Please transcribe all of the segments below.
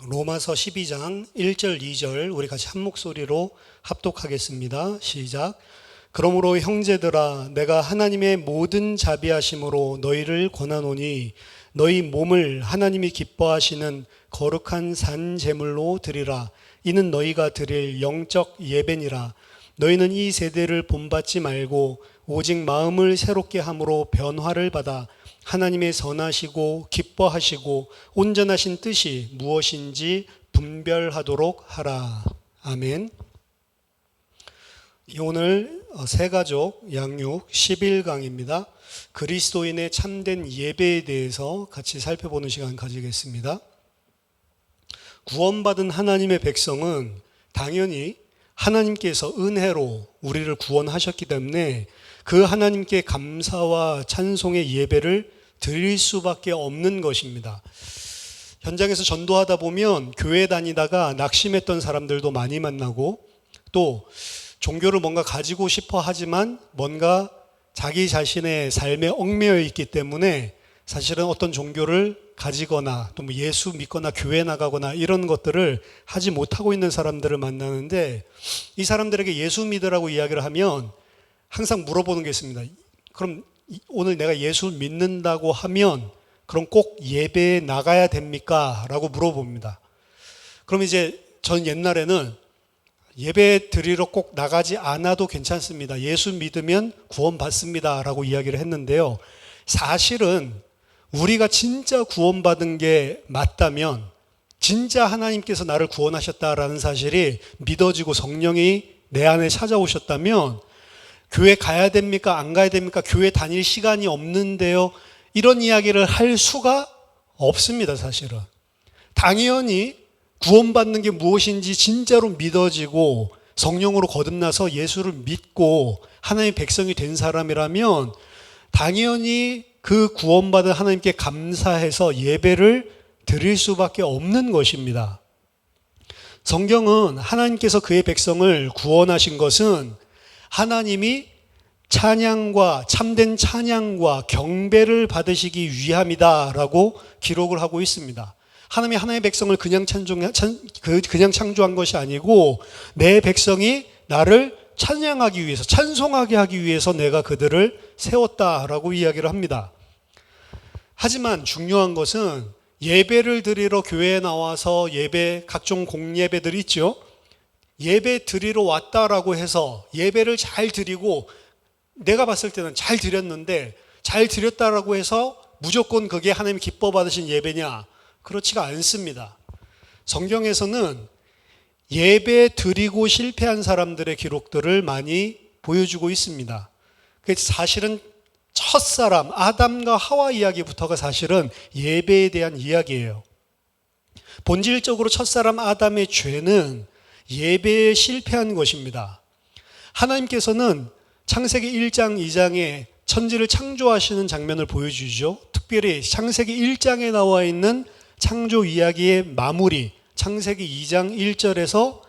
로마서 12장 1절 2절 우리 같이 한 목소리로 합독하겠습니다. 시작. 그러므로 형제들아 내가 하나님의 모든 자비하심으로 너희를 권하노니 너희 몸을 하나님이 기뻐하시는 거룩한 산 제물로 드리라. 이는 너희가 드릴 영적 예배니라. 너희는 이 세대를 본받지 말고 오직 마음을 새롭게 함으로 변화를 받아 하나님의 선하시고 기뻐하시고 온전하신 뜻이 무엇인지 분별하도록 하라. 아멘. 오늘 새가족 양육 11강입니다. 그리스도인의 참된 예배에 대해서 같이 살펴보는 시간 가지겠습니다. 구원받은 하나님의 백성은 당연히 하나님께서 은혜로 우리를 구원하셨기 때문에 그 하나님께 감사와 찬송의 예배를 드릴 수밖에 없는 것입니다. 현장에서 전도하다 보면 교회 다니다가 낙심했던 사람들도 많이 만나고 또 종교를 뭔가 가지고 싶어 하지만 뭔가 자기 자신의 삶에 얽매여 있기 때문에 사실은 어떤 종교를 가지거나 또 뭐 예수 믿거나 교회 나가거나 이런 것들을 하지 못하고 있는 사람들을 만나는데 이 사람들에게 예수 믿으라고 이야기를 하면 항상 물어보는 게 있습니다. 그럼 오늘 내가 예수 믿는다고 하면 그럼 꼭 예배에 나가야 됩니까? 라고 물어봅니다. 그럼 이제 전 옛날에는 예배 드리러 꼭 나가지 않아도 괜찮습니다. 예수 믿으면 구원받습니다. 라고 이야기를 했는데요. 사실은 우리가 진짜 구원받은 게 맞다면 진짜 하나님께서 나를 구원하셨다라는 사실이 믿어지고 성령이 내 안에 찾아오셨다면 교회 가야 됩니까? 안 가야 됩니까? 교회 다닐 시간이 없는데요. 이런 이야기를 할 수가 없습니다, 사실은. 당연히 구원받는 게 무엇인지 진짜로 믿어지고 성령으로 거듭나서 예수를 믿고 하나님의 백성이 된 사람이라면 당연히 그 구원받은 하나님께 감사해서 예배를 드릴 수밖에 없는 것입니다. 성경은 하나님께서 그의 백성을 구원하신 것은 하나님이 찬양과 참된 찬양과 경배를 받으시기 위함이다 라고 기록을 하고 있습니다. 하나님이 하나님의 백성을 그냥 창조한 것이 아니고 내 백성이 나를 찬양하기 위해서 찬송하게 하기 위해서 내가 그들을 세웠다라고 이야기를 합니다. 하지만 중요한 것은 예배를 드리러 교회에 나와서 예배 각종 공예배들 있죠. 예배 드리러 왔다라고 해서 예배를 잘 드리고 내가 봤을 때는 잘 드렸는데 잘 드렸다라고 해서 무조건 그게 하나님 기뻐 받으신 예배냐? 그렇지가 않습니다. 성경에서는 예배 드리고 실패한 사람들의 기록들을 많이 보여주고 있습니다. 사실은 첫사람 아담과 하와 이야기부터가 사실은 예배에 대한 이야기예요. 본질적으로 첫사람 아담의 죄는 예배에 실패한 것입니다. 하나님께서는 창세기 1장 2장에 천지를 창조하시는 장면을 보여주죠. 특별히 창세기 1장에 나와 있는 창조 이야기의 마무리 창세기 2장 1절에서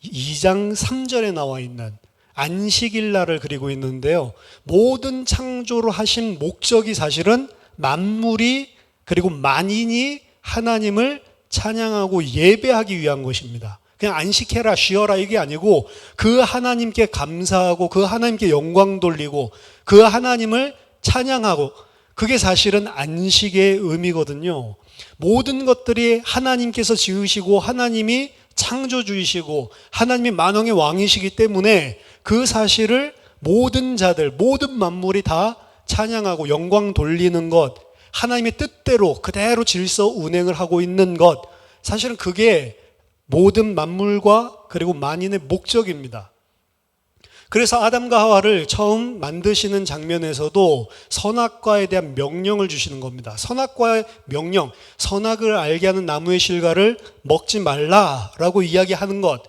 2장 3절에 나와 있는 안식일 날을 그리고 있는데요. 모든 창조를 하신 목적이 사실은 만물이 그리고 만인이 하나님을 찬양하고 예배하기 위한 것입니다. 그냥 안식해라 쉬어라 이게 아니고 그 하나님께 감사하고 그 하나님께 영광 돌리고 그 하나님을 찬양하고 그게 사실은 안식의 의미거든요. 모든 것들이 하나님께서 지으시고 하나님이 창조주이시고 하나님이 만왕의 왕이시기 때문에 그 사실을 모든 자들 모든 만물이 다 찬양하고 영광 돌리는 것 하나님의 뜻대로 그대로 질서 운행을 하고 있는 것 사실은 그게 모든 만물과 그리고 만인의 목적입니다. 그래서 아담과 하와를 처음 만드시는 장면에서도 선악과에 대한 명령을 주시는 겁니다. 선악과의 명령, 선악을 알게 하는 나무의 실과를 먹지 말라라고 이야기하는 것,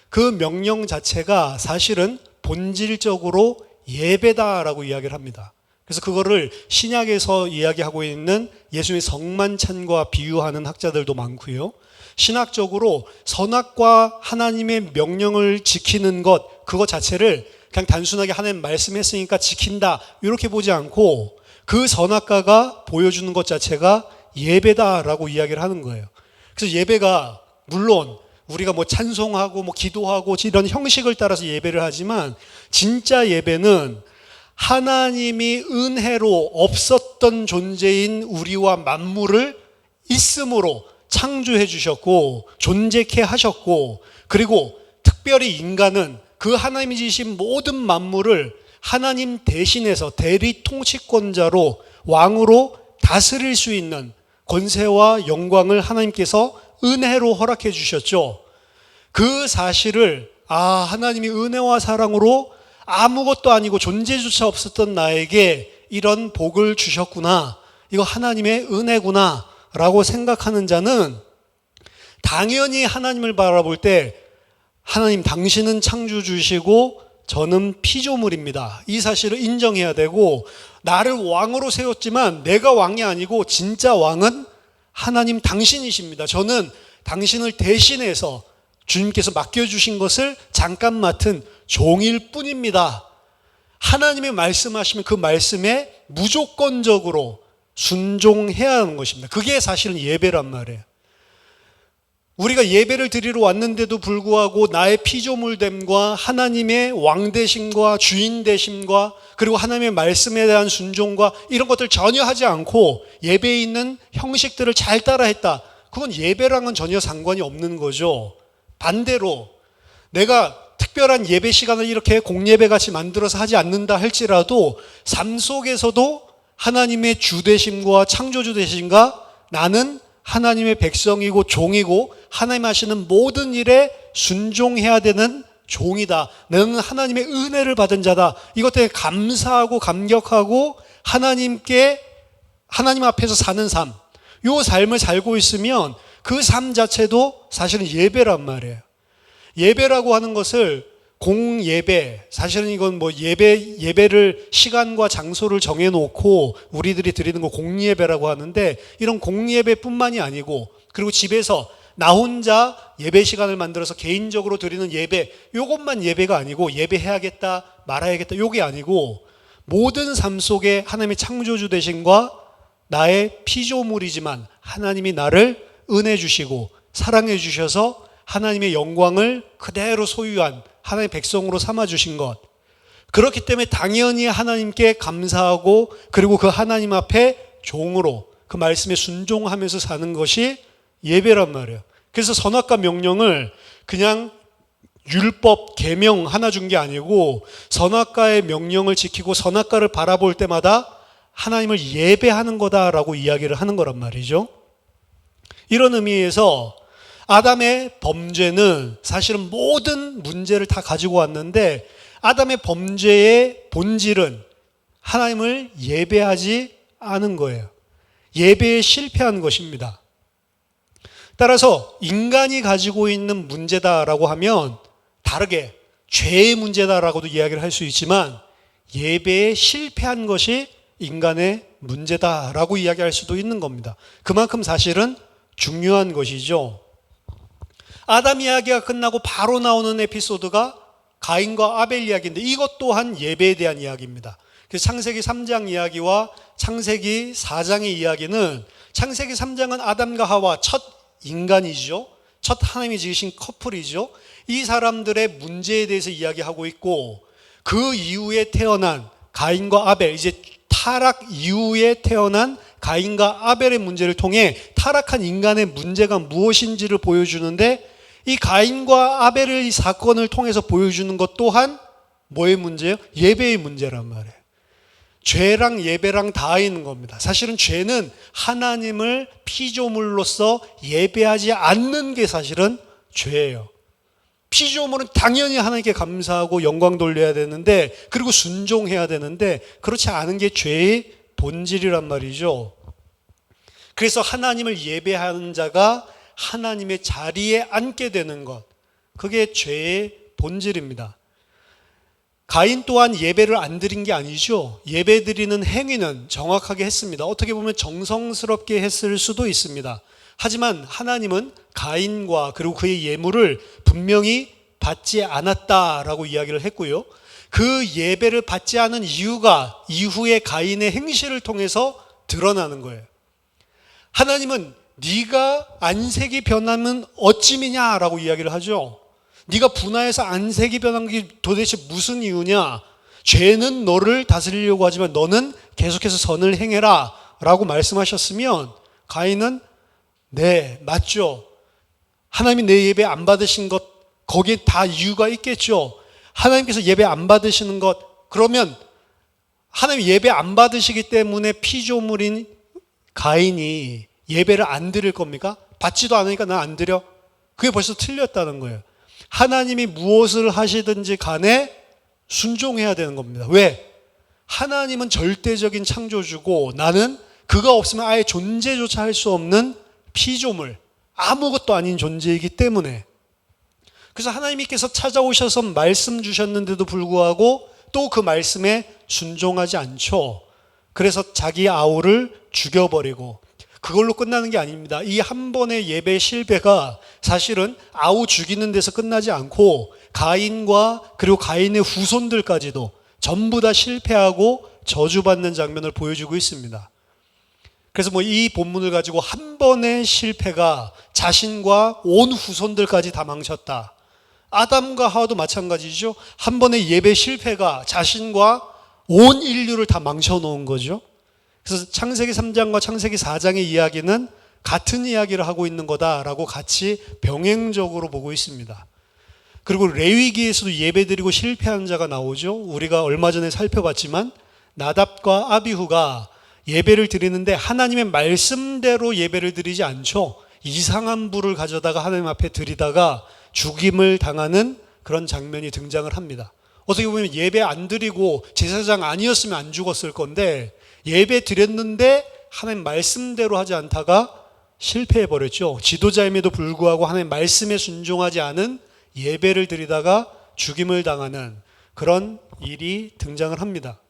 그 명령 자체가 사실은 본질적으로 예배다라고 이야기를 합니다. 그래서 그거를 신약에서 이야기하고 있는 예수님의 성만찬과 비유하는 학자들도 많고요. 신학적으로 선악과 하나님의 명령을 지키는 것 그거 자체를 그냥 단순하게 하나님 말씀했으니까 지킨다 이렇게 보지 않고 그 선악과가 보여주는 것 자체가 예배다라고 이야기를 하는 거예요. 그래서 예배가 물론 우리가 뭐 찬송하고 뭐 기도하고 이런 형식을 따라서 예배를 하지만 진짜 예배는 하나님이 은혜로 없었던 존재인 우리와 만물을 있음으로 창조해 주셨고 존재케 하셨고, 그리고 특별히 인간은 그 하나님이 지으신 모든 만물을 하나님 대신해서 대리 통치권자로 왕으로 다스릴 수 있는 권세와 영광을 하나님께서 은혜로 허락해 주셨죠. 그 사실을 하나님이 은혜와 사랑으로 아무것도 아니고 존재조차 없었던 나에게 이런 복을 주셨구나, 이거 하나님의 은혜구나 라고 생각하는 자는 당연히 하나님을 바라볼 때 하나님 당신은 창조주시고 저는 피조물입니다, 이 사실을 인정해야 되고, 나를 왕으로 세웠지만 내가 왕이 아니고 진짜 왕은 하나님 당신이십니다. 저는 당신을 대신해서 주님께서 맡겨주신 것을 잠깐 맡은 종일 뿐입니다. 하나님의 말씀하시면 그 말씀에 무조건적으로 순종해야 하는 것입니다. 그게 사실은 예배란 말이에요. 우리가 예배를 드리러 왔는데도 불구하고 나의 피조물됨과 하나님의 왕되심과 주인되심과 그리고 하나님의 말씀에 대한 순종과 이런 것들 전혀 하지 않고 예배에 있는 형식들을 잘 따라 했다, 그건 예배랑은 전혀 상관이 없는 거죠. 반대로 내가 특별한 예배 시간을 이렇게 공예배 같이 만들어서 하지 않는다 할지라도 삶 속에서도 하나님의 주되심과 창조주 되심과 나는 하나님의 백성이고 종이고 하나님 하시는 모든 일에 순종해야 되는 종이다, 나는 하나님의 은혜를 받은 자다, 이것 때문에 감사하고 감격하고 하나님 앞에서 사는 삶, 이 삶을 살고 있으면 그 삶 자체도 사실은 예배란 말이에요. 예배라고 하는 것을 공예배, 사실은 이건 뭐 예배를 시간과 장소를 정해놓고 우리들이 드리는 거 공예배라고 하는데, 이런 공예배뿐만이 아니고 그리고 집에서 나 혼자 예배 시간을 만들어서 개인적으로 드리는 예배, 이것만 예배가 아니고 예배해야겠다 말아야겠다 이게 아니고 모든 삶 속에 하나님의 창조주 되심과 나의 피조물이지만 하나님이 나를 은혜 주시고 사랑해 주셔서 하나님의 영광을 그대로 소유한 하나님의 백성으로 삼아 주신 것, 그렇기 때문에 당연히 하나님께 감사하고 그리고 그 하나님 앞에 종으로 그 말씀에 순종하면서 사는 것이 예배란 말이에요. 그래서 선악과 명령을 그냥 율법, 계명 하나 준 게 아니고 선악과의 명령을 지키고 선악과를 바라볼 때마다 하나님을 예배하는 거다라고 이야기를 하는 거란 말이죠. 이런 의미에서 아담의 범죄는 사실은 모든 문제를 다 가지고 왔는데, 아담의 범죄의 본질은 하나님을 예배하지 않은 거예요. 예배에 실패한 것입니다. 따라서 인간이 가지고 있는 문제다라고 하면 다르게 죄의 문제다라고도 이야기를 할 수 있지만, 예배에 실패한 것이 인간의 문제다라고 이야기할 수도 있는 겁니다. 그만큼 사실은 중요한 것이죠. 아담 이야기가 끝나고 바로 나오는 에피소드가 가인과 아벨 이야기인데, 이것 또한 예배에 대한 이야기입니다. 그래서 창세기 3장 이야기와 창세기 4장의 이야기는, 창세기 3장은 아담과 하와 첫 인간이죠. 첫 하나님이 지으신 커플이죠. 이 사람들의 문제에 대해서 이야기하고 있고, 그 이후에 태어난 가인과 아벨, 이제 타락 이후에 태어난 가인과 아벨의 문제를 통해 타락한 인간의 문제가 무엇인지를 보여주는데, 이 가인과 아벨의 사건을 통해서 보여주는 것 또한 뭐의 문제예요? 예배의 문제란 말이에요. 죄랑 예배랑 다 있는 겁니다. 사실은 죄는 하나님을 피조물로서 예배하지 않는 게 사실은 죄예요. 피조물은 당연히 하나님께 감사하고 영광 돌려야 되는데, 그리고 순종해야 되는데, 그렇지 않은 게 죄의 본질이란 말이죠. 그래서 하나님을 예배하는 자가 하나님의 자리에 앉게 되는 것, 그게 죄의 본질입니다. 가인 또한 예배를 안 드린 게 아니죠. 예배 드리는 행위는 정확하게 했습니다. 어떻게 보면 정성스럽게 했을 수도 있습니다. 하지만 하나님은 가인과 그리고 그의 예물을 분명히 받지 않았다라고 이야기를 했고요. 그 예배를 받지 않은 이유가 이후에 가인의 행실을 통해서 드러나는 거예요. 하나님은 네가 안색이 변하면 어찌미냐라고 이야기를 하죠. 네가 분하해서 안색이 변한 게 도대체 무슨 이유냐? 죄는 너를 다스리려고 하지만 너는 계속해서 선을 행해라 라고 말씀하셨으면 가인은 네, 맞죠. 하나님이 내 예배 안 받으신 것 거기에 다 이유가 있겠죠. 하나님께서 예배 안 받으시는 것 그러면 하나님 예배 안 받으시기 때문에 피조물인 가인이 예배를 안 드릴 겁니까? 받지도 않으니까 나 안 드려. 그게 벌써 틀렸다는 거예요. 하나님이 무엇을 하시든지 간에 순종해야 되는 겁니다. 왜? 하나님은 절대적인 창조주고 나는 그가 없으면 아예 존재조차 할 수 없는 피조물, 아무것도 아닌 존재이기 때문에. 그래서 하나님께서 찾아오셔서 말씀 주셨는데도 불구하고 또 그 말씀에 순종하지 않죠. 그래서 자기 아우를 죽여버리고 그걸로 끝나는 게 아닙니다. 이 한 번의 예배 실패가 사실은 아우 죽이는 데서 끝나지 않고 가인과 그리고 가인의 후손들까지도 전부 다 실패하고 저주받는 장면을 보여주고 있습니다. 그래서 이 본문을 가지고 한 번의 실패가 자신과 온 후손들까지 다 망쳤다. 아담과 하와도 마찬가지죠. 한 번의 예배 실패가 자신과 온 인류를 다 망쳐놓은 거죠. 그래서 창세기 3장과 창세기 4장의 이야기는 같은 이야기를 하고 있는 거다라고 같이 병행적으로 보고 있습니다. 그리고 레위기에서도 예배드리고 실패한 자가 나오죠. 우리가 얼마 전에 살펴봤지만 나답과 아비후가 예배를 드리는데 하나님의 말씀대로 예배를 드리지 않죠. 이상한 불을 가져다가 하나님 앞에 드리다가 죽임을 당하는 그런 장면이 등장을 합니다. 어떻게 보면 예배 안 드리고 제사장 아니었으면 안 죽었을 건데 예배 드렸는데 하나님 말씀대로 하지 않다가 실패해버렸죠. 지도자임에도 불구하고 하나님 말씀에 순종하지 않은 예배를 드리다가 죽임을 당하는 그런 일이 등장을 합니다.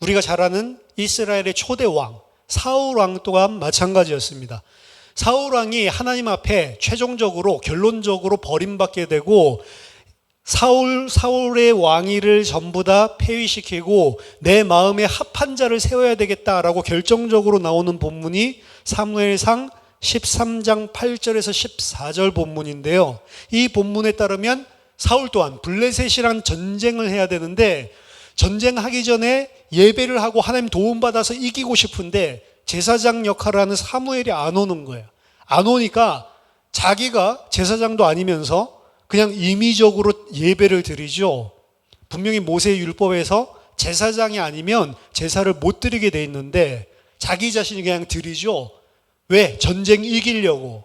우리가 잘 아는 이스라엘의 초대 왕 사울 왕 또한 마찬가지였습니다. 사울 왕이 하나님 앞에 최종적으로 결론적으로 버림받게 되고 사울의 왕위를 전부 다 폐위시키고 내 마음에 합한 자를 세워야 되겠다라고 결정적으로 나오는 본문이 사무엘상 13장 8절에서 14절 본문인데요. 이 본문에 따르면 사울 또한 블레셋이랑 전쟁을 해야 되는데 전쟁하기 전에 예배를 하고 하나님 도움받아서 이기고 싶은데 제사장 역할을 하는 사무엘이 안 오는 거예요. 안 오니까 자기가 제사장도 아니면서 그냥 임의적으로 예배를 드리죠. 분명히 모세의 율법에서 제사장이 아니면 제사를 못 드리게 돼 있는데 자기 자신이 그냥 드리죠. 왜? 전쟁 이기려고.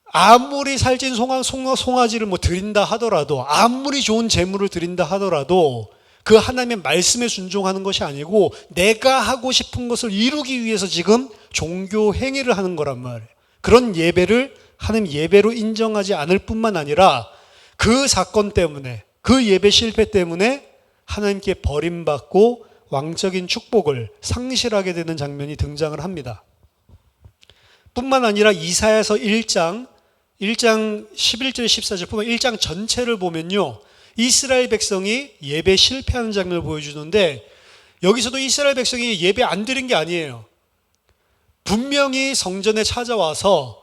아무리 살찐 송아지를 드린다 하더라도 아무리 좋은 재물을 드린다 하더라도 그 하나님의 말씀에 순종하는 것이 아니고 내가 하고 싶은 것을 이루기 위해서 지금 종교 행위를 하는 거란 말이에요. 그런 예배를 하나님 예배로 인정하지 않을 뿐만 아니라 그 사건 때문에 그 예배 실패 때문에 하나님께 버림받고 왕적인 축복을 상실하게 되는 장면이 등장을 합니다. 뿐만 아니라 이사야서 1장 11절 14절 보면 1장 전체를 보면요. 이스라엘 백성이 예배 실패하는 장면을 보여주는데 여기서도 이스라엘 백성이 예배 안 드린 게 아니에요. 분명히 성전에 찾아와서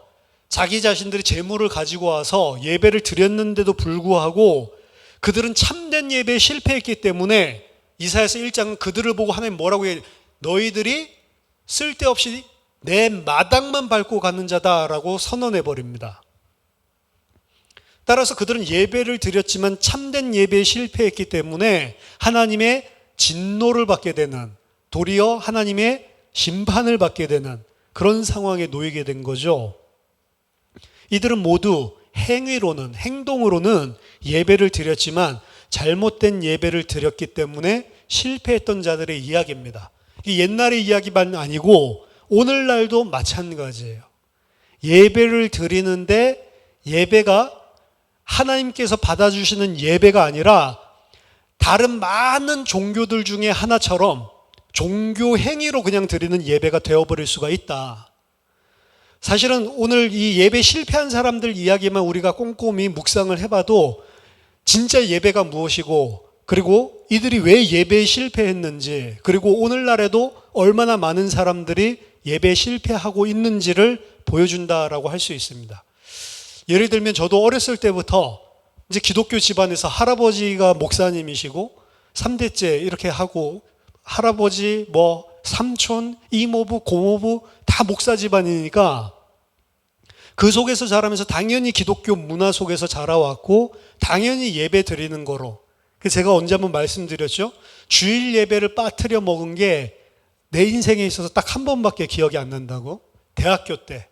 자기 자신들이 재물을 가지고 와서 예배를 드렸는데도 불구하고 그들은 참된 예배에 실패했기 때문에 이사야서 1장은 그들을 보고 하나님 뭐라고 해요? 너희들이 쓸데없이 내 마당만 밟고 가는 자다라고 선언해 버립니다. 따라서 그들은 예배를 드렸지만 참된 예배에 실패했기 때문에 하나님의 진노를 받게 되는, 도리어 하나님의 심판을 받게 되는 그런 상황에 놓이게 된 거죠. 이들은 모두 행위로는, 행동으로는 예배를 드렸지만 잘못된 예배를 드렸기 때문에 실패했던 자들의 이야기입니다. 이게 옛날의 이야기만 아니고 오늘날도 마찬가지예요. 예배를 드리는데 예배가 하나님께서 받아주시는 예배가 아니라 다른 많은 종교들 중에 하나처럼 종교 행위로 그냥 드리는 예배가 되어버릴 수가 있다. 사실은 오늘 이 예배 실패한 사람들 이야기만 우리가 꼼꼼히 묵상을 해봐도 진짜 예배가 무엇이고 그리고 이들이 왜 예배에 실패했는지 그리고 오늘날에도 얼마나 많은 사람들이 예배에 실패하고 있는지를 보여준다라고 할 수 있습니다. 예를 들면 저도 어렸을 때부터 이제 기독교 집안에서 할아버지가 목사님이시고 3대째 이렇게 하고 할아버지, 삼촌, 이모부, 고모부 다 목사 집안이니까 그 속에서 자라면서 당연히 기독교 문화 속에서 자라왔고 당연히 예배 드리는 거로. 제가 언제 한번 말씀드렸죠? 주일 예배를 빠뜨려 먹은 게 내 인생에 있어서 딱 한 번밖에 기억이 안 난다고. 대학교 때.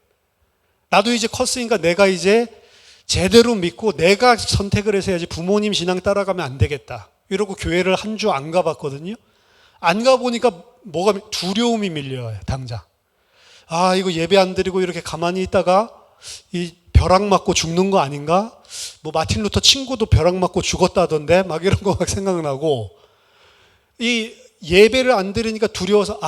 나도 이제 컸으니까 내가 이제 제대로 믿고 내가 선택을 해서 해야지 부모님 신앙 따라가면 안 되겠다. 이러고 교회를 한 주 안 가봤거든요. 안 가보니까 뭐가 두려움이 밀려요, 당장. 아, 이거 예배 안 드리고 이렇게 가만히 있다가 이 벼락 맞고 죽는 거 아닌가? 마틴 루터 친구도 벼락 맞고 죽었다던데 막 이런 거 막 생각나고 이 예배를 안 드리니까 두려워서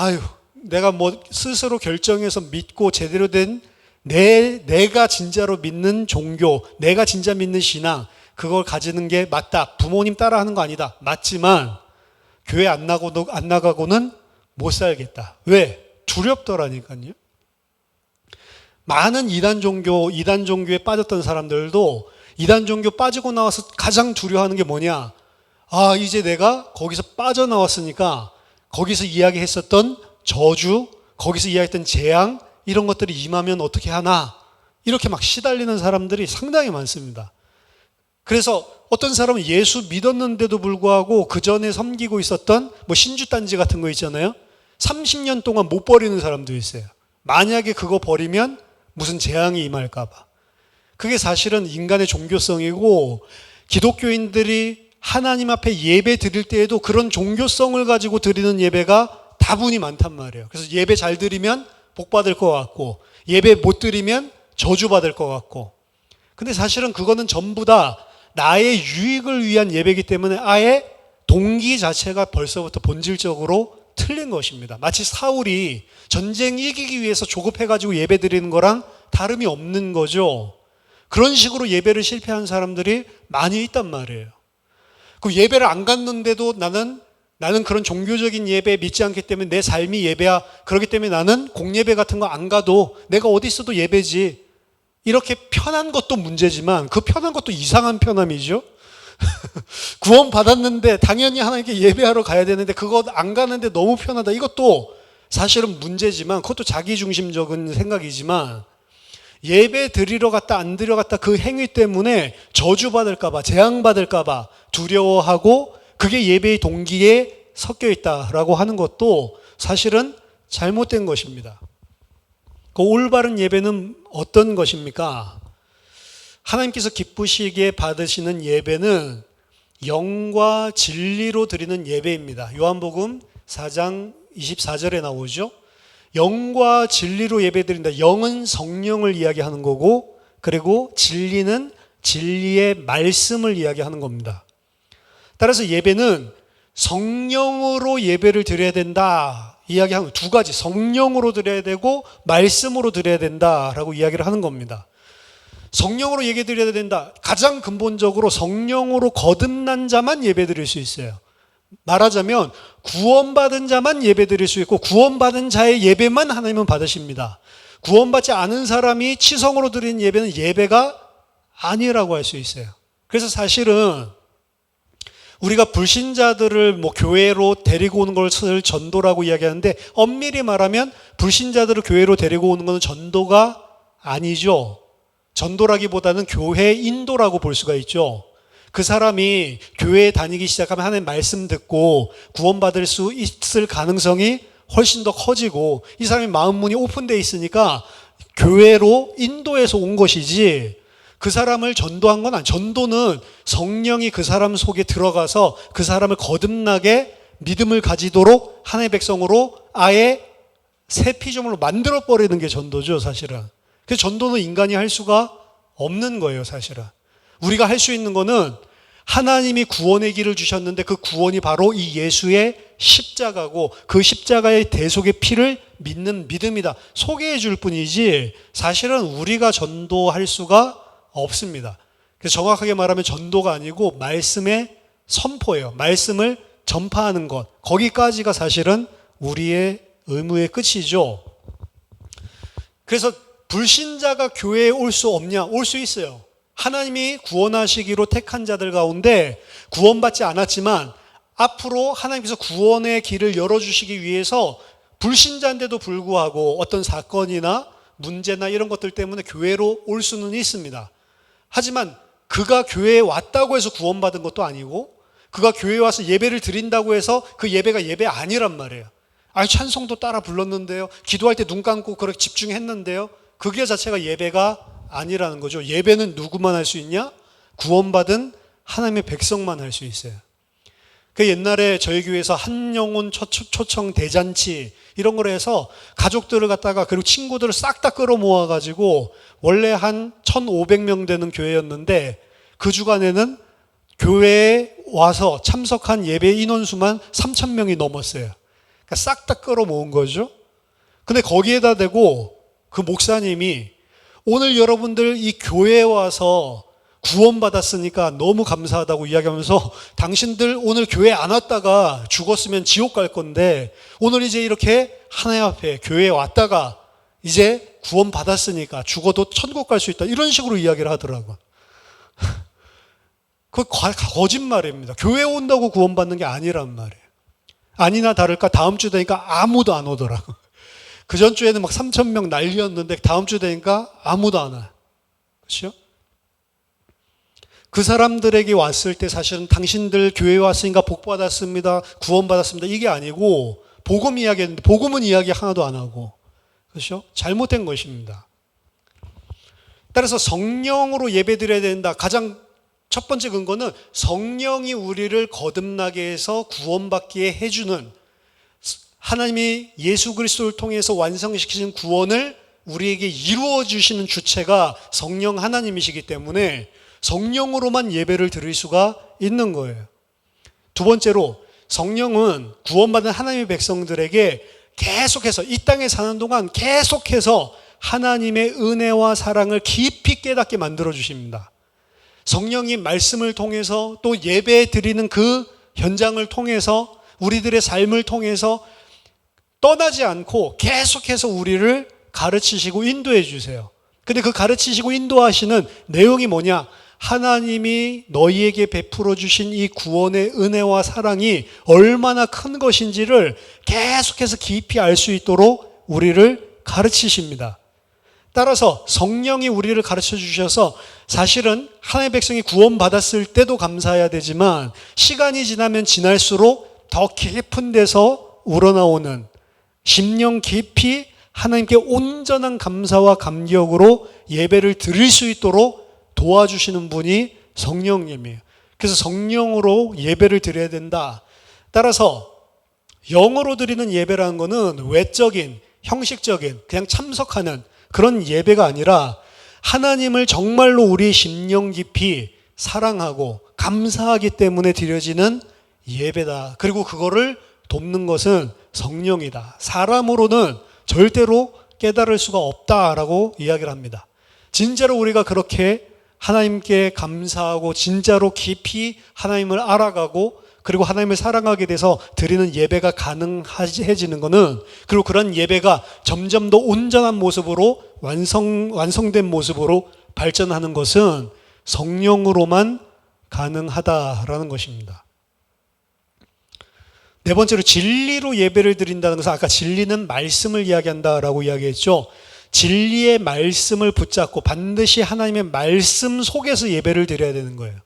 내가 스스로 결정해서 믿고 제대로 된 내가 진짜로 믿는 종교, 내가 진짜 믿는 신앙 그걸 가지는 게 맞다. 부모님 따라하는 거 아니다. 맞지만 교회 안 나가고는 못 살겠다. 왜? 두렵더라니까요. 많은 이단 종교에 빠졌던 사람들도 이단 종교 빠지고 나와서 가장 두려워하는 게 뭐냐? 이제 내가 거기서 빠져나왔으니까 거기서 이야기했었던 저주, 거기서 이야기했던 재앙 이런 것들이 임하면 어떻게 하나? 이렇게 막 시달리는 사람들이 상당히 많습니다. 그래서 어떤 사람은 예수 믿었는데도 불구하고 그 전에 섬기고 있었던 신주단지 같은 거 있잖아요. 30년 동안 못 버리는 사람도 있어요. 만약에 그거 버리면 무슨 재앙이 임할까 봐. 그게 사실은 인간의 종교성이고 기독교인들이 하나님 앞에 예배 드릴 때에도 그런 종교성을 가지고 드리는 예배가 다분히 많단 말이에요. 그래서 예배 잘 드리면 복 받을 것 같고 예배 못 드리면 저주 받을 것 같고. 근데 사실은 그거는 전부 다 나의 유익을 위한 예배이기 때문에 아예 동기 자체가 벌써부터 본질적으로 틀린 것입니다. 마치 사울이 전쟁 이기기 위해서 조급해가지고 예배 드리는 거랑 다름이 없는 거죠. 그런 식으로 예배를 실패한 사람들이 많이 있단 말이에요. 그 예배를 안 갔는데도 나는 그런 종교적인 예배 믿지 않기 때문에 내 삶이 예배야. 그렇기 때문에 나는 공예배 같은 거 안 가도 내가 어디 있어도 예배지. 이렇게 편한 것도 문제지만 그 편한 것도 이상한 편함이죠. 구원 받았는데 당연히 하나님께 예배하러 가야 되는데 그거 안 가는데 너무 편하다. 이것도 사실은 문제지만 그것도 자기중심적인 생각이지만 예배 드리러 갔다 안 드리러 갔다 그 행위 때문에 저주받을까 봐 재앙받을까 봐 두려워하고 그게 예배의 동기에 섞여 있다라고 하는 것도 사실은 잘못된 것입니다. 그 올바른 예배는 어떤 것입니까? 하나님께서 기쁘시게 받으시는 예배는 영과 진리로 드리는 예배입니다. 요한복음 4장 24절에 나오죠. 영과 진리로 예배드린다. 영은 성령을 이야기하는 거고 그리고 진리는 진리의 말씀을 이야기하는 겁니다. 따라서 예배는 성령으로 예배를 드려야 된다. 이야기하는 두 가지, 성령으로 드려야 되고 말씀으로 드려야 된다라고 이야기를 하는 겁니다. 성령으로 예배 드려야 된다. 가장 근본적으로 성령으로 거듭난 자만 예배 드릴 수 있어요. 말하자면 구원받은 자만 예배 드릴 수 있고 구원받은 자의 예배만 하나님은 받으십니다. 구원받지 않은 사람이 치성으로 드리는 예배는 예배가 아니라고 할 수 있어요. 그래서 사실은 우리가 불신자들을 교회로 데리고 오는 것을 전도라고 이야기하는데 엄밀히 말하면 불신자들을 교회로 데리고 오는 것은 전도가 아니죠. 전도라기보다는 교회 인도라고 볼 수가 있죠. 그 사람이 교회에 다니기 시작하면 하나님 말씀 듣고 구원받을 수 있을 가능성이 훨씬 더 커지고 이 사람이 마음 문이 오픈되어 있으니까 교회로 인도해서 온 것이지 그 사람을 전도한 건 아니에요. 전도는 성령이 그 사람 속에 들어가서 그 사람을 거듭나게 믿음을 가지도록 하나님의 백성으로 아예 새 피조물로 만들어버리는 게 전도죠, 사실은. 그래서 전도는 인간이 할 수가 없는 거예요, 사실은. 우리가 할 수 있는 거는 하나님이 구원의 길을 주셨는데 그 구원이 바로 이 예수의 십자가고 그 십자가의 대속의 피를 믿는 믿음이다. 소개해 줄 뿐이지 사실은 우리가 전도할 수가 없습니다. 그래서 정확하게 말하면 전도가 아니고 말씀의 선포예요. 말씀을 전파하는 것. 거기까지가 사실은 우리의 의무의 끝이죠. 그래서 불신자가 교회에 올 수 없냐? 올 수 있어요. 하나님이 구원하시기로 택한 자들 가운데 구원받지 않았지만 앞으로 하나님께서 구원의 길을 열어주시기 위해서 불신자인데도 불구하고 어떤 사건이나 문제나 이런 것들 때문에 교회로 올 수는 있습니다. 하지만 그가 교회에 왔다고 해서 구원받은 것도 아니고 그가 교회에 와서 예배를 드린다고 해서 그 예배가 예배 아니란 말이에요. 아니 찬송도 따라 불렀는데요. 기도할 때 눈 감고 그렇게 집중했는데요. 그게 자체가 예배가 아니라는 거죠. 예배는 누구만 할 수 있냐? 구원받은 하나님의 백성만 할 수 있어요. 그 옛날에 저희 교회에서 한영혼 초청 대잔치 이런 걸 해서 가족들을 갖다가 그리고 친구들을 싹 다 끌어모아 가지고 원래 한 1,500명 되는 교회였는데 그 주간에는 교회에 와서 참석한 예배 인원수만 3,000명이 넘었어요. 그러니까 싹 다 끌어모은 거죠. 근데 거기에다 대고 그 목사님이 오늘 여러분들 이 교회에 와서 구원받았으니까 너무 감사하다고 이야기하면서 당신들 오늘 교회 안 왔다가 죽었으면 지옥 갈 건데 오늘 이제 이렇게 하나님 앞에 교회에 왔다가 이제 구원받았으니까 죽어도 천국 갈 수 있다. 이런 식으로 이야기를 하더라고요. 그 거짓말입니다. 교회 온다고 구원받는 게 아니란 말이에요. 아니나 다를까 다음 주 되니까 아무도 안 오더라고요. 그 전주에는 막 3,000명 난리였는데 다음 주 되니까 아무도 안 와요. 그렇죠? 그 사람들에게 왔을 때 사실은 당신들 교회에 왔으니까 복 받았습니다. 구원받았습니다. 이게 아니고 복음 이야기했는데 복음은 이야기 하나도 안 하고 그렇죠? 잘못된 것입니다. 따라서 성령으로 예배드려야 된다. 가장 첫 번째 근거는 성령이 우리를 거듭나게 해서 구원받게 해주는 하나님이 예수 그리스도를 통해서 완성시키신 구원을 우리에게 이루어 주시는 주체가 성령 하나님이시기 때문에 성령으로만 예배를 드릴 수가 있는 거예요. 두 번째로 성령은 구원받은 하나님의 백성들에게 계속해서 이 땅에 사는 동안 계속해서 하나님의 은혜와 사랑을 깊이 깨닫게 만들어 주십니다. 성령이 말씀을 통해서 또 예배 드리는 그 현장을 통해서 우리들의 삶을 통해서 떠나지 않고 계속해서 우리를 가르치시고 인도해 주세요. 근데 그 가르치시고 인도하시는 내용이 뭐냐? 하나님이 너희에게 베풀어 주신 이 구원의 은혜와 사랑이 얼마나 큰 것인지를 계속해서 깊이 알 수 있도록 우리를 가르치십니다. 따라서 성령이 우리를 가르쳐 주셔서 사실은 하나님의 백성이 구원받았을 때도 감사해야 되지만 시간이 지나면 지날수록 더 깊은 데서 우러나오는 심령 깊이 하나님께 온전한 감사와 감격으로 예배를 드릴 수 있도록 도와주시는 분이 성령님이에요. 그래서 성령으로 예배를 드려야 된다. 따라서 영어로 드리는 예배라는 것은 외적인, 형식적인, 그냥 참석하는 그런 예배가 아니라 하나님을 정말로 우리의 심령 깊이 사랑하고 감사하기 때문에 드려지는 예배다. 그리고 그거를 돕는 것은 성령이다. 사람으로는 절대로 깨달을 수가 없다라고 이야기를 합니다. 진짜로 우리가 그렇게 하나님께 감사하고 진짜로 깊이 하나님을 알아가고 그리고 하나님을 사랑하게 돼서 드리는 예배가 가능해지는 것은 그리고 그런 예배가 점점 더 온전한 모습으로 완성된 모습으로 발전하는 것은 성령으로만 가능하다라는 것입니다. 네 번째로 진리로 예배를 드린다는 것은 아까 진리는 말씀을 이야기한다라고 이야기했죠. 진리의 말씀을 붙잡고 반드시 하나님의 말씀 속에서 예배를 드려야 되는 거예요.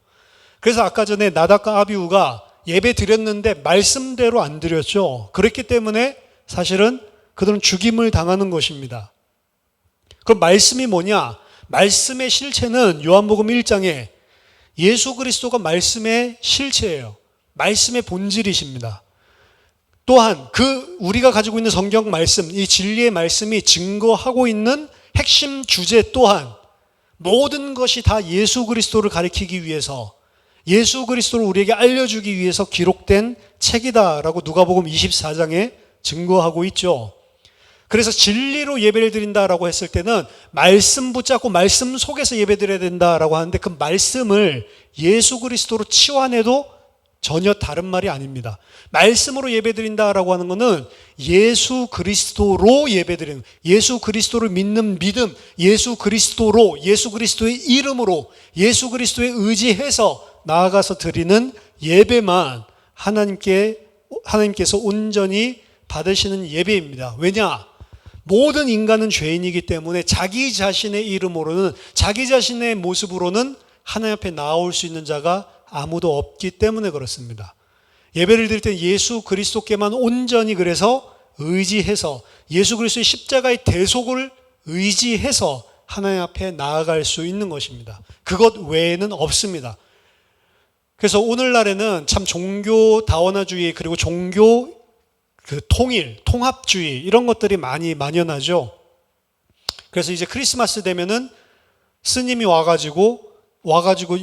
그래서 아까 전에 나답과 아비후가 예배 드렸는데 말씀대로 안 드렸죠. 그렇기 때문에 사실은 그들은 죽임을 당하는 것입니다. 그럼 말씀이 뭐냐? 말씀의 실체는 요한복음 1장에 예수 그리스도가 말씀의 실체예요. 말씀의 본질이십니다. 또한 우리가 가지고 있는 성경 말씀, 이 진리의 말씀이 증거하고 있는 핵심 주제 또한 모든 것이 다 예수 그리스도를 가리키기 위해서 예수 그리스도를 우리에게 알려주기 위해서 기록된 책이다라고 누가복음 24장에 증거하고 있죠. 그래서 진리로 예배를 드린다라고 했을 때는 말씀 붙잡고 말씀 속에서 예배 드려야 된다라고 하는데 그 말씀을 예수 그리스도로 치환해도 전혀 다른 말이 아닙니다. 말씀으로 예배드린다라고 하는 것은 예수 그리스도로 예배드리는, 예수 그리스도를 믿는 믿음, 예수 그리스도로, 예수 그리스도의 이름으로, 예수 그리스도에 의지해서 나아가서 드리는 예배만 하나님께서 온전히 받으시는 예배입니다. 왜냐? 모든 인간은 죄인이기 때문에 자기 자신의 이름으로는, 자기 자신의 모습으로는 하나님 앞에 나올 수 있는 자가 아무도 없기 때문에 그렇습니다. 예배를 드릴 때 예수 그리스도께만 온전히 그래서 의지해서, 예수 그리스도의 십자가의 대속을 의지해서 하나님 앞에 나아갈 수 있는 것입니다. 그것 외에는 없습니다. 그래서 오늘날에는 참 종교 다원화주의, 그리고 종교 통일, 통합주의, 이런 것들이 많이 만연하죠. 그래서 이제 크리스마스 되면은 스님이 와가지고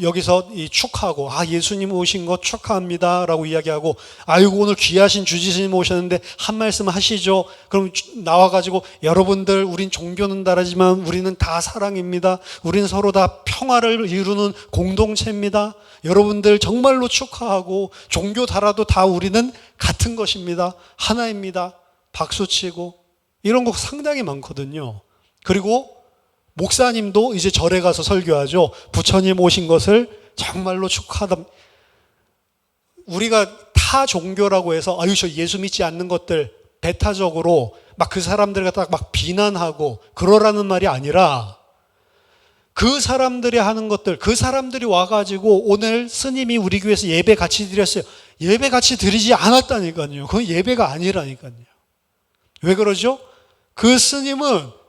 여기서 축하하고, 예수님 오신 거 축하합니다 라고 이야기하고, 아이고 오늘 귀하신 주지스님 오셨는데 한 말씀 하시죠. 그럼 나와가지고, 여러분들 우린 종교는 다르지만 우리는 다 사랑입니다. 우리는 서로 다 평화를 이루는 공동체입니다. 여러분들 정말로 축하하고, 종교 달아도 다 우리는 같은 것입니다. 하나입니다. 박수치고, 이런 거 상당히 많거든요. 그리고 목사님도 이제 절에 가서 설교하죠. 부처님 오신 것을 정말로 축하하다. 우리가 타 종교라고 해서 저 예수 믿지 않는 것들 배타적으로 막 그 사람들 갖다가 막 비난하고 그러라는 말이 아니라, 그 사람들이 하는 것들, 그 사람들이 와가지고 오늘 스님이 우리 교회에서 예배 같이 드렸어요. 예배 같이 드리지 않았다니까요. 그건 예배가 아니라니까요. 왜 그러죠? 그 스님은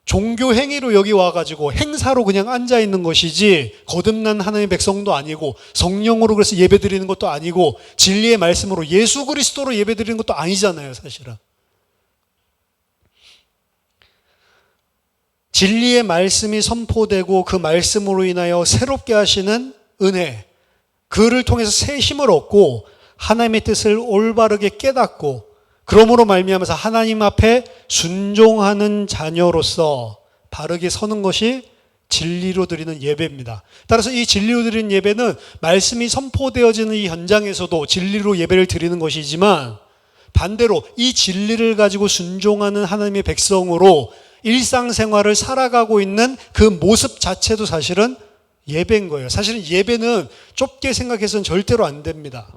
종교 행위로 여기 와가지고 행사로 그냥 앉아있는 것이지, 거듭난 하나님의 백성도 아니고, 성령으로 그래서 예배 드리는 것도 아니고, 진리의 말씀으로 예수 그리스도로 예배 드리는 것도 아니잖아요, 사실은. 진리의 말씀이 선포되고 그 말씀으로 인하여 새롭게 하시는 은혜, 그를 통해서 새 힘을 얻고 하나님의 뜻을 올바르게 깨닫고, 그러므로 말미암아서 하나님 앞에 순종하는 자녀로서 바르게 서는 것이 진리로 드리는 예배입니다. 따라서 이 진리로 드리는 예배는 말씀이 선포되어지는 이 현장에서도 진리로 예배를 드리는 것이지만, 반대로 이 진리를 가지고 순종하는 하나님의 백성으로 일상생활을 살아가고 있는 그 모습 자체도 사실은 예배인 거예요. 사실은 예배는 좁게 생각해서는 절대로 안 됩니다.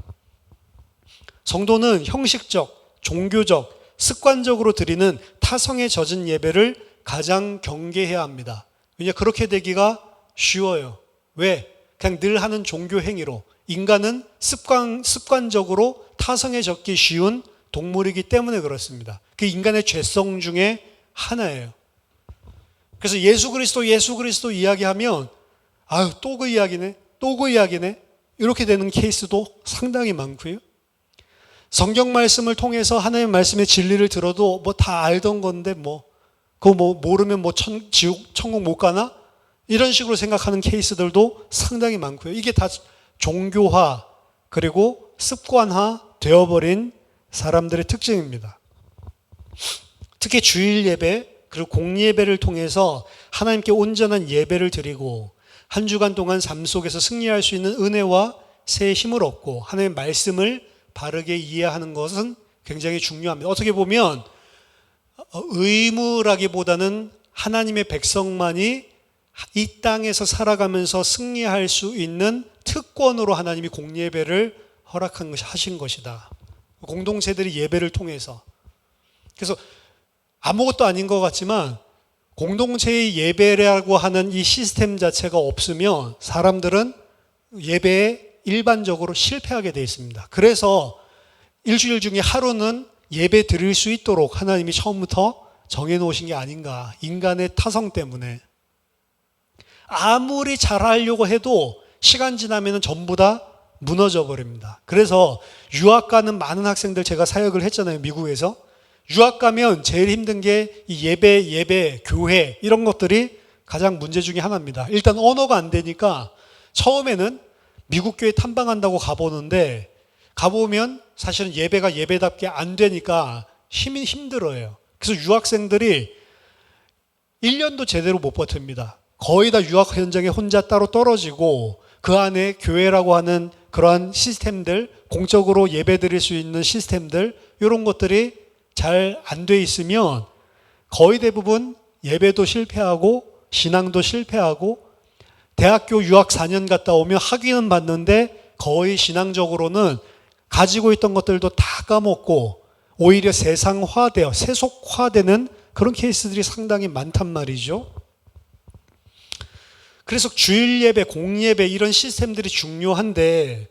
성도는 형식적, 종교적, 습관적으로 드리는 타성에 젖은 예배를 가장 경계해야 합니다. 왜냐, 그렇게 되기가 쉬워요. 왜? 그냥 늘 하는 종교 행위로. 인간은 습관적으로 타성에 젖기 쉬운 동물이기 때문에 그렇습니다. 그 인간의 죄성 중에 하나예요. 그래서 예수 그리스도 이야기하면, 또 그 이야기네, 또 그 이야기네, 이렇게 되는 케이스도 상당히 많고요. 성경 말씀을 통해서 하나님의 말씀의 진리를 들어도 다 알던 건데 그거 모르면 천국 못 가나? 이런 식으로 생각하는 케이스들도 상당히 많고요. 이게 다 종교화 그리고 습관화 되어버린 사람들의 특징입니다. 특히 주일 예배 그리고 공예배를 통해서 하나님께 온전한 예배를 드리고 한 주간 동안 삶 속에서 승리할 수 있는 은혜와 새 힘을 얻고 하나님의 말씀을 바르게 이해하는 것은 굉장히 중요합니다. 어떻게 보면 의무라기보다는 하나님의 백성만이 이 땅에서 살아가면서 승리할 수 있는 특권으로 하나님이 공예배를 하신 것이다. 공동체들이 예배를 통해서. 그래서 아무것도 아닌 것 같지만 공동체의 예배라고 하는 이 시스템 자체가 없으면 사람들은 예배에 일반적으로 실패하게 되어 있습니다. 그래서 일주일 중에 하루는 예배 드릴 수 있도록 하나님이 처음부터 정해놓으신 게 아닌가. 인간의 타성 때문에. 아무리 잘하려고 해도 시간 지나면 전부 다 무너져 버립니다. 그래서 유학 가는 많은 학생들 제가 사역을 했잖아요, 미국에서. 유학 가면 제일 힘든 게 이 예배, 교회 이런 것들이 가장 문제 중에 하나입니다. 일단 언어가 안 되니까 처음에는 미국 교회 탐방한다고 가보는데 가보면 사실은 예배가 예배답게 안 되니까 힘이 힘들어요. 그래서 유학생들이 1년도 제대로 못 버팁니다. 거의 다 유학 현장에 혼자 따로 떨어지고 그 안에 교회라고 하는 그러한 시스템들, 공적으로 예배 드릴 수 있는 시스템들, 이런 것들이 잘 안 돼 있으면 거의 대부분 예배도 실패하고 신앙도 실패하고 대학교 유학 4년 갔다 오면 학위는 받는데 거의 신앙적으로는 가지고 있던 것들도 다 까먹고 오히려 세상화되어 세속화되는 그런 케이스들이 상당히 많단 말이죠. 그래서 주일 예배, 공예배 이런 시스템들이 중요한데,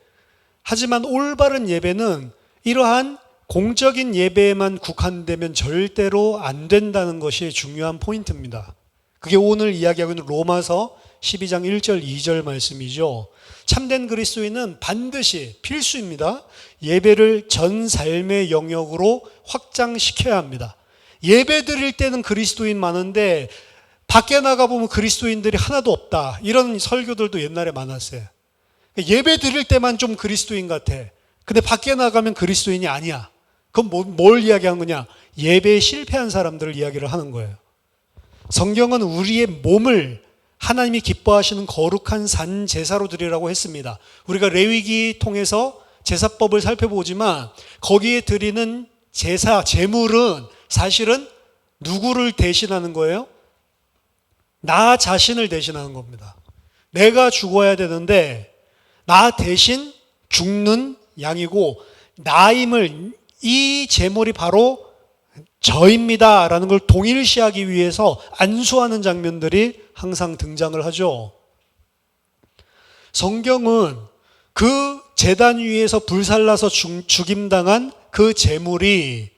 하지만 올바른 예배는 이러한 공적인 예배에만 국한되면 절대로 안 된다는 것이 중요한 포인트입니다. 그게 오늘 이야기하고 있는 로마서 12장 1절 2절 말씀이죠. 참된 그리스도인은 반드시 필수입니다. 예배를 전 삶의 영역으로 확장시켜야 합니다. 예배 드릴 때는 그리스도인 많은데 밖에 나가보면 그리스도인들이 하나도 없다, 이런 설교들도 옛날에 많았어요. 예배 드릴 때만 좀 그리스도인 같아. 근데 밖에 나가면 그리스도인이 아니야. 그럼 뭘 이야기한 거냐? 예배에 실패한 사람들을 이야기를 하는 거예요. 성경은 우리의 몸을 하나님이 기뻐하시는 거룩한 산 제사로 드리라고 했습니다. 우리가 레위기 통해서 제사법을 살펴보지만 거기에 드리는 제사, 제물은 사실은 누구를 대신하는 거예요? 나 자신을 대신하는 겁니다. 내가 죽어야 되는데 나 대신 죽는 양이고, 나임을, 이 제물이 바로 저입니다 라는 걸 동일시하기 위해서 안수하는 장면들이 항상 등장을 하죠. 성경은 그 제단 위에서 불살라서 죽임당한 그 제물이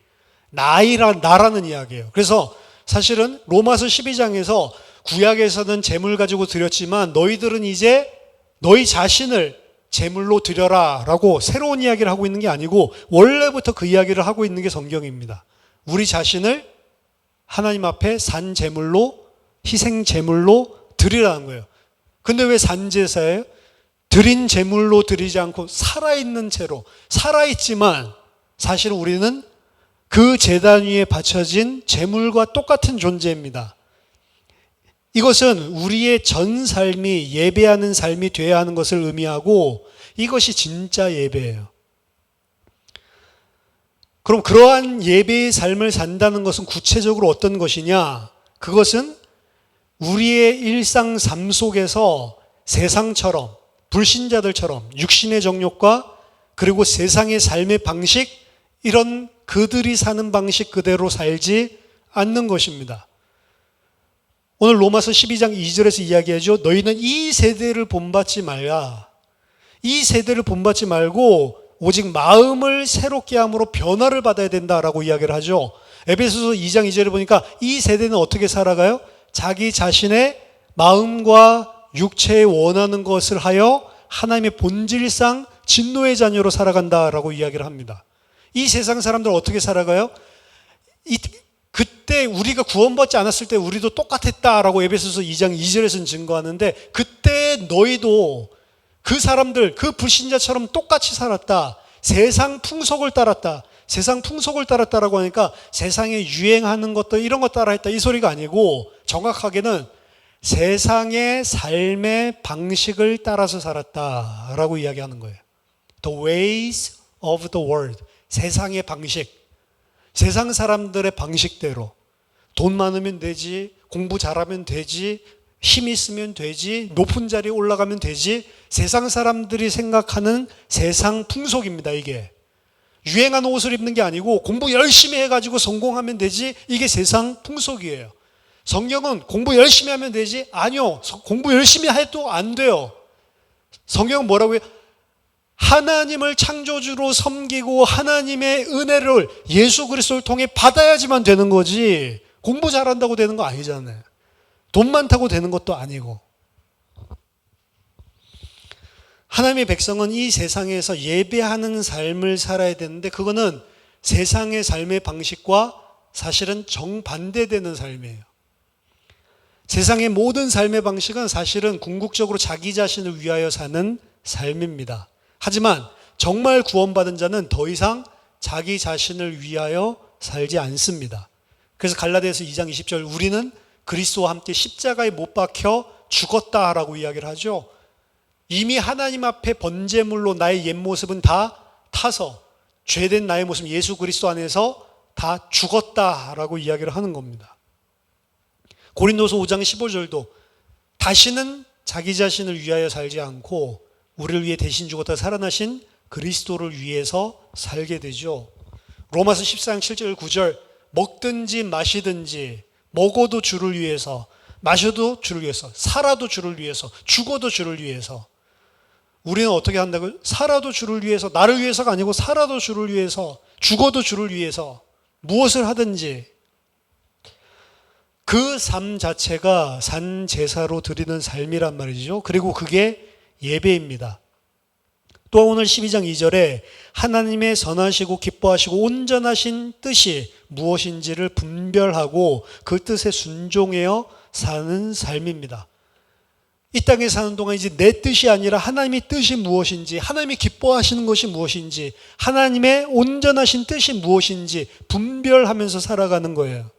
나라는 이야기예요. 그래서 사실은 로마서 12장에서 구약에서는 제물 가지고 드렸지만 너희들은 이제 너희 자신을 제물로 드려라 라고 새로운 이야기를 하고 있는 게 아니고 원래부터 그 이야기를 하고 있는 게 성경입니다. 우리 자신을 하나님 앞에 산 제물로, 희생 제물로 드리라는 거예요. 근데 왜 산제사예요? 드린 제물로 드리지 않고 살아있는 채로, 살아있지만 사실은 우리는 그 제단 위에 바쳐진 제물과 똑같은 존재입니다. 이것은 우리의 전 삶이 예배하는 삶이 되어야 하는 것을 의미하고, 이것이 진짜 예배예요. 그럼 그러한 예배의 삶을 산다는 것은 구체적으로 어떤 것이냐? 그것은 우리의 일상 삶 속에서 세상처럼, 불신자들처럼 육신의 정욕과 그리고 세상의 삶의 방식, 이런 그들이 사는 방식 그대로 살지 않는 것입니다. 오늘 로마서 12장 2절에서 이야기하죠. 너희는 이 세대를 본받지 말라. 이 세대를 본받지 말고 오직 마음을 새롭게 함으로 변화를 받아야 된다라고 이야기를 하죠. 에베소서 2장 2절에 보니까 이 세대는 어떻게 살아가요? 자기 자신의 마음과 육체에 원하는 것을 하여 하나님의 본질상 진노의 자녀로 살아간다라고 이야기를 합니다. 이 세상 사람들 어떻게 살아가요? 그때 우리가 구원받지 않았을 때 우리도 똑같았다라고 에베소서 2장 2절에서는 증거하는데, 그때 너희도 그 사람들, 그 불신자처럼 똑같이 살았다. 세상 풍속을 따랐다. 세상 풍속을 따랐다라고 하니까 세상에 유행하는 것도 이런 거 따라했다, 이 소리가 아니고 정확하게는 세상의 삶의 방식을 따라서 살았다라고 이야기하는 거예요. The ways of the world. 세상의 방식. 세상 사람들의 방식대로. 돈 많으면 되지, 공부 잘하면 되지, 힘 있으면 되지, 높은 자리에 올라가면 되지. 세상 사람들이 생각하는 세상 풍속입니다, 이게. 유행하는 옷을 입는 게 아니고 공부 열심히 해가지고 성공하면 되지, 이게 세상 풍속이에요. 성경은 공부 열심히 하면 되지? 아니요. 공부 열심히 해도 안 돼요. 성경은 뭐라고 해요? 하나님을 창조주로 섬기고 하나님의 은혜를 예수 그리스도를 통해 받아야지만 되는 거지, 공부 잘한다고 되는 거 아니잖아요. 돈 많다고 되는 것도 아니고. 하나님의 백성은 이 세상에서 예배하는 삶을 살아야 되는데, 그거는 세상의 삶의 방식과 사실은 정반대되는 삶이에요. 세상의 모든 삶의 방식은 사실은 궁극적으로 자기 자신을 위하여 사는 삶입니다. 하지만 정말 구원받은 자는 더 이상 자기 자신을 위하여 살지 않습니다. 그래서 갈라디아서 2장 20절, 우리는 그리스도와 함께 십자가에 못 박혀 죽었다라고 이야기를 하죠. 이미 하나님 앞에 번제물로 나의 옛 모습은 다 타서 죄된 나의 모습 예수 그리스도 안에서 다 죽었다라고 이야기를 하는 겁니다. 고린도서 5장 15절도 다시는 자기 자신을 위하여 살지 않고 우리를 위해 대신 죽었다 살아나신 그리스도를 위해서 살게 되죠. 로마서 14장 7절 9절 먹든지 마시든지 먹어도 주를 위해서 마셔도 주를 위해서 살아도 주를 위해서 죽어도 주를 위해서 우리는 어떻게 한다고요? 살아도 주를 위해서 나를 위해서가 아니고 살아도 주를 위해서 죽어도 주를 위해서 무엇을 하든지 그 삶 자체가 산 제사로 드리는 삶이란 말이죠. 그리고 그게 예배입니다. 또 오늘 12장 2절에 하나님의 선하시고 기뻐하시고 온전하신 뜻이 무엇인지를 분별하고 그 뜻에 순종하여 사는 삶입니다. 이 땅에 사는 동안 이제 내 뜻이 아니라 하나님의 뜻이 무엇인지, 하나님이 기뻐하시는 것이 무엇인지, 하나님의 온전하신 뜻이 무엇인지 분별하면서 살아가는 거예요.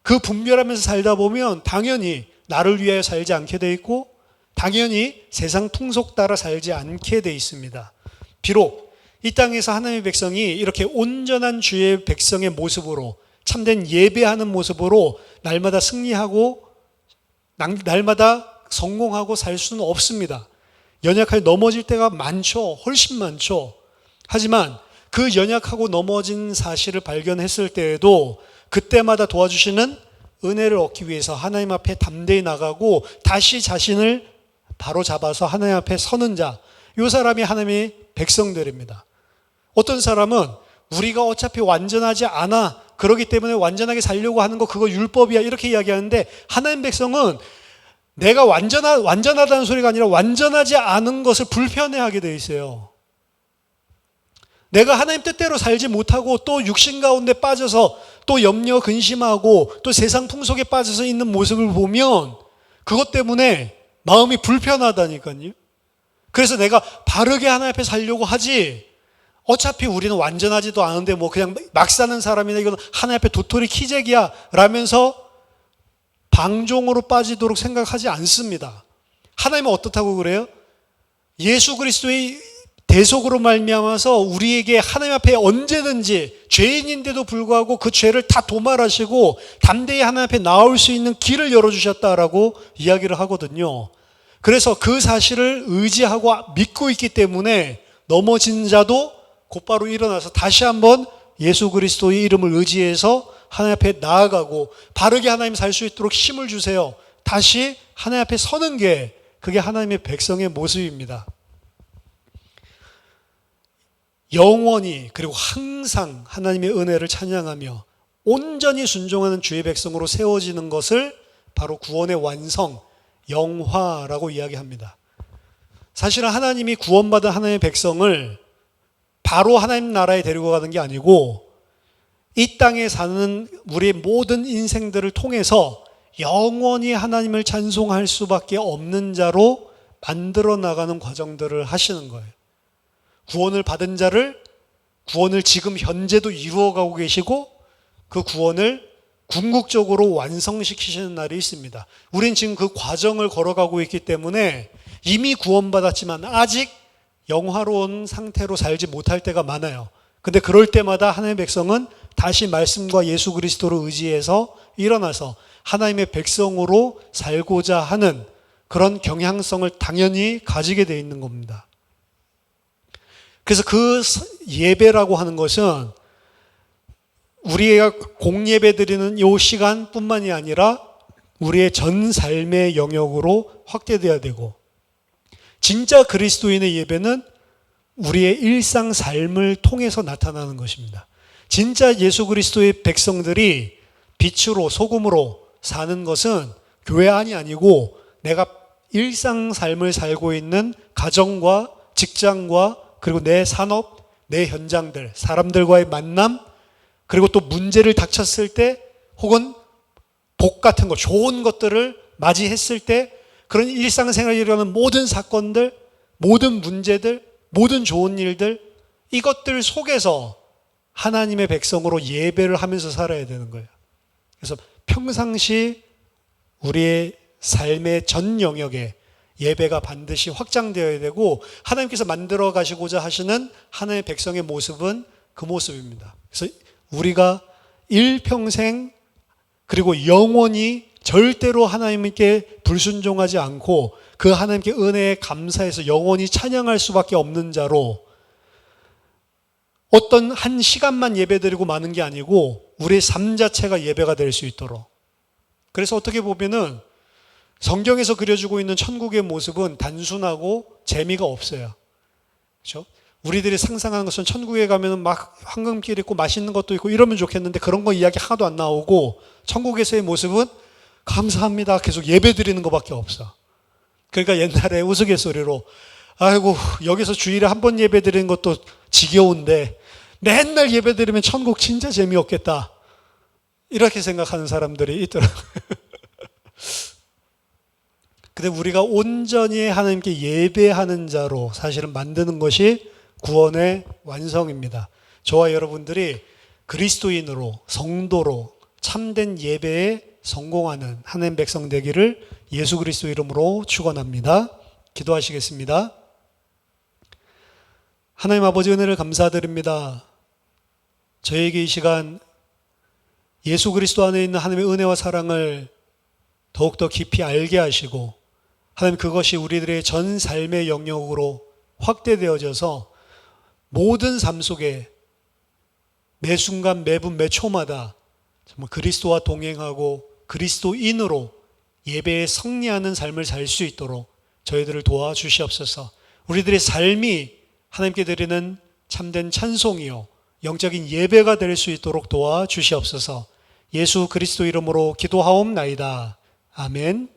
그 분별하면서 살다 보면 당연히 나를 위하여 살지 않게 돼 있고 당연히 세상 풍속 따라 살지 않게 돼 있습니다. 비록 이 땅에서 하나님의 백성이 이렇게 온전한 주의 백성의 모습으로 참된 예배하는 모습으로 날마다 승리하고 날마다 성공하고 살 수는 없습니다. 연약하게 넘어질 때가 많죠. 훨씬 많죠. 하지만 그 연약하고 넘어진 사실을 발견했을 때에도 그때마다 도와주시는 은혜를 얻기 위해서 하나님 앞에 담대히 나가고 다시 자신을 바로 잡아서 하나님 앞에 서는 자, 이 사람이 하나님의 백성들입니다. 어떤 사람은 우리가 어차피 완전하지 않아 그렇기 때문에 완전하게 살려고 하는 거 그거 율법이야 이렇게 이야기하는데 하나님 백성은 내가 완전하다는 소리가 아니라 완전하지 않은 것을 불편해하게 돼 있어요. 내가 하나님 뜻대로 살지 못하고 또 육신 가운데 빠져서 또 염려 근심하고 또 세상 풍속에 빠져서 있는 모습을 보면 그것 때문에 마음이 불편하다니까요. 그래서 내가 바르게 하나님 앞에 살려고 하지 어차피 우리는 완전하지도 않은데 뭐 그냥 막 사는 사람이나 이건 하나님 앞에 도토리 키재기야 라면서 방종으로 빠지도록 생각하지 않습니다. 하나님은 어떻다고 그래요? 예수 그리스도의 대속으로 말미암아서 우리에게 하나님 앞에 언제든지 죄인인데도 불구하고 그 죄를 다 도말하시고 담대히 하나님 앞에 나올 수 있는 길을 열어주셨다라고 이야기를 하거든요. 그래서 그 사실을 의지하고 믿고 있기 때문에 넘어진 자도 곧바로 일어나서 다시 한번 예수 그리스도의 이름을 의지해서 하나님 앞에 나아가고 바르게 하나님 살 수 있도록 힘을 주세요. 다시 하나님 앞에 서는 게 그게 하나님의 백성의 모습입니다. 영원히 그리고 항상 하나님의 은혜를 찬양하며 온전히 순종하는 주의 백성으로 세워지는 것을 바로 구원의 완성, 영화라고 이야기합니다. 사실은 하나님이 구원받은 하나님의 백성을 바로 하나님 나라에 데리고 가는 게 아니고 이 땅에 사는 우리의 모든 인생들을 통해서 영원히 하나님을 찬송할 수밖에 없는 자로 만들어 나가는 과정들을 하시는 거예요. 구원을 받은 자를 구원을 지금 현재도 이루어가고 계시고 그 구원을 궁극적으로 완성시키시는 날이 있습니다. 우린 지금 그 과정을 걸어가고 있기 때문에 이미 구원받았지만 아직 영화로운 상태로 살지 못할 때가 많아요. 근데 그럴 때마다 하나님의 백성은 다시 말씀과 예수 그리스도를 의지해서 일어나서 하나님의 백성으로 살고자 하는 그런 경향성을 당연히 가지게 되어 있는 겁니다. 그래서 그 예배라고 하는 것은 우리가 공예배 드리는 이 시간뿐만이 아니라 우리의 전 삶의 영역으로 확대돼야 되고 진짜 그리스도인의 예배는 우리의 일상 삶을 통해서 나타나는 것입니다. 진짜 예수 그리스도의 백성들이 빛으로 소금으로 사는 것은 교회 안이 아니고 내가 일상 삶을 살고 있는 가정과 직장과 그리고 내 산업, 내 현장들, 사람들과의 만남, 그리고 또 문제를 닥쳤을 때 혹은 복 같은 것, 좋은 것들을 맞이했을 때 그런 일상생활에 일어나는 모든 사건들, 모든 문제들, 모든 좋은 일들 이것들 속에서 하나님의 백성으로 예배를 하면서 살아야 되는 거예요. 그래서 평상시 우리의 삶의 전 영역에 예배가 반드시 확장되어야 되고 하나님께서 만들어 가시고자 하시는 하나님의 백성의 모습은 그 모습입니다. 그래서 우리가 일평생 그리고 영원히 절대로 하나님께 불순종하지 않고 그 하나님께 은혜에 감사해서 영원히 찬양할 수밖에 없는 자로 어떤 한 시간만 예배드리고 마는 게 아니고 우리의 삶 자체가 예배가 될 수 있도록. 그래서 어떻게 보면은 성경에서 그려주고 있는 천국의 모습은 단순하고 재미가 없어요. 그렇죠? 우리들이 상상하는 것은 천국에 가면은 막 황금길 있고 맛있는 것도 있고 이러면 좋겠는데 그런 거 이야기 하나도 안 나오고 천국에서의 모습은 감사합니다. 계속 예배 드리는 것밖에 없어. 그러니까 옛날에 우스갯소리로 아이고 여기서 주일에 한 번 예배 드리는 것도 지겨운데 맨날 예배 드리면 천국 진짜 재미없겠다. 이렇게 생각하는 사람들이 있더라고요. 근데 우리가 온전히 하나님께 예배하는 자로 사실은 만드는 것이 구원의 완성입니다. 저와 여러분들이 그리스도인으로 성도로 참된 예배에 성공하는 하나님 백성 되기를 예수 그리스도 이름으로 축원합니다. 기도하시겠습니다. 하나님 아버지 은혜를 감사드립니다. 저에게 이 시간 예수 그리스도 안에 있는 하나님의 은혜와 사랑을 더욱더 깊이 알게 하시고 하나님 그것이 우리들의 전 삶의 영역으로 확대되어져서 모든 삶 속에 매 순간 매분 매 초마다 정말 그리스도와 동행하고 그리스도인으로 예배에 승리하는 삶을 살 수 있도록 저희들을 도와주시옵소서. 우리들의 삶이 하나님께 드리는 참된 찬송이요 영적인 예배가 될 수 있도록 도와주시옵소서. 예수 그리스도 이름으로 기도하옵나이다. 아멘.